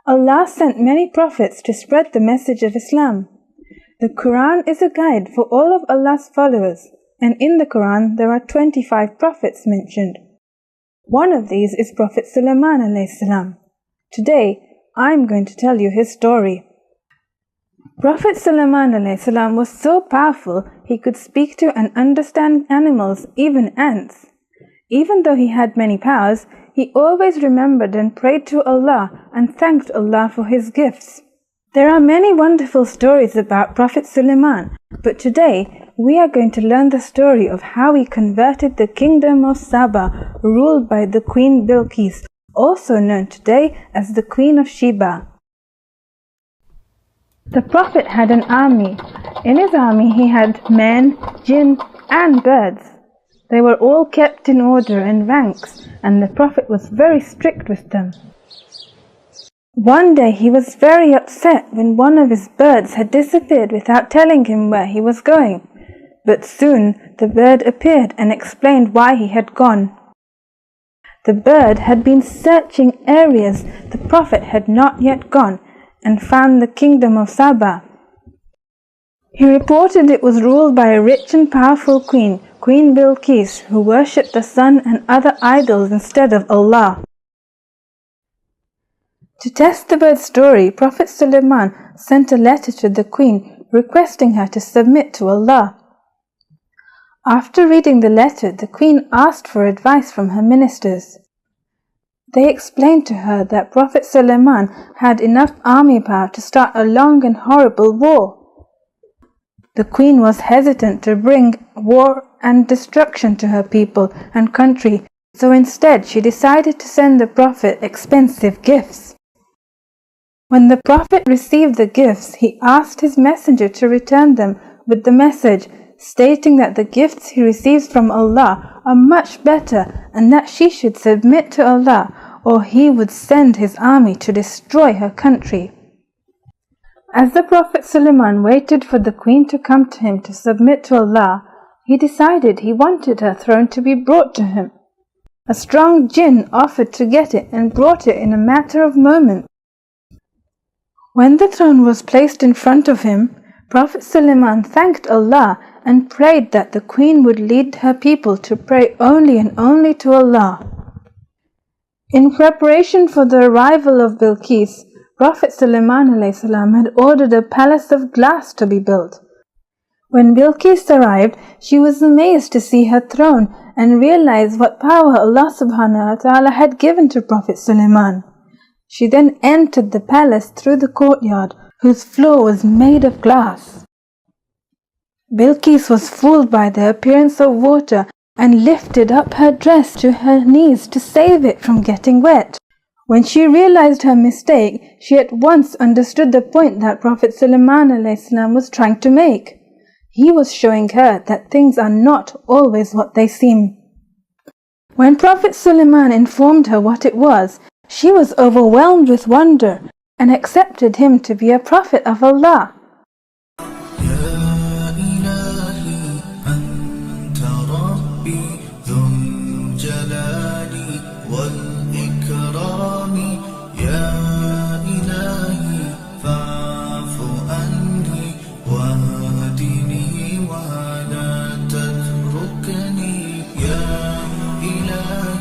Allah sent many prophets to spread the message of Islam. The Quran is a guide for all of Allah's followers, and in the Quran there are 25 prophets mentioned. One of these is Prophet Sulayman alayhi salam. Today, I'm going to tell you his story. Prophet Sulayman alayhi salam was so powerful he could speak to and understand animals, even ants. Even though he had many powers, he always remembered and prayed to Allah and thanked Allah for his gifts. There are many wonderful stories about Prophet Sulayman, but today we are going to learn the story of how he converted the kingdom of Saba, ruled by the Queen Bilqis, also known today as the Queen of Sheba. The Prophet had an army. In his army he had men, jinn and birds. They were all kept in order and ranks, and the Prophet was very strict with them. One day he was very upset when one of his birds had disappeared without telling him where he was going. But soon the bird appeared and explained why he had gone. The bird had been searching areas the Prophet had not yet gone and found the kingdom of Saba. He reported it was ruled by a rich and powerful queen, Queen Bilqis, who worshipped the sun and other idols instead of Allah. To test the bird's story, Prophet Sulayman sent a letter to the queen requesting her to submit to Allah. After reading the letter, the queen asked for advice from her ministers. They explained to her that Prophet Sulayman had enough army power to start a long and horrible war. The queen was hesitant to bring war and destruction to her people and country, so instead she decided to send the Prophet expensive gifts. When the Prophet received the gifts, he asked his messenger to return them with the message, stating that the gifts he receives from Allah are much better and that she should submit to Allah, or he would send his army to destroy her country. As the Prophet Sulayman waited for the queen to come to him to submit to Allah, he decided he wanted her throne to be brought to him. A strong jinn offered to get it and brought it in a matter of moments. When the throne was placed in front of him, Prophet Sulayman thanked Allah and prayed that the queen would lead her people to pray only and only to Allah. In preparation for the arrival of Bilqis, Prophet Sulayman alayhi salam had ordered a palace of glass to be built. When Bilqis arrived, she was amazed to see her throne and realized what power Allah subhanahu wa ta'ala had given to Prophet Sulayman. She then entered the palace through the courtyard, whose floor was made of glass. Bilqis was fooled by the appearance of water and lifted up her dress to her knees to save it from getting wet. When she realized her mistake, she at once understood the point that Prophet Sulayman a.s. was trying to make. He was showing her that things are not always what they seem. When Prophet Sulayman informed her what it was, she was overwhelmed with wonder and accepted him to be a prophet of Allah. ولا تتركني يا إلهي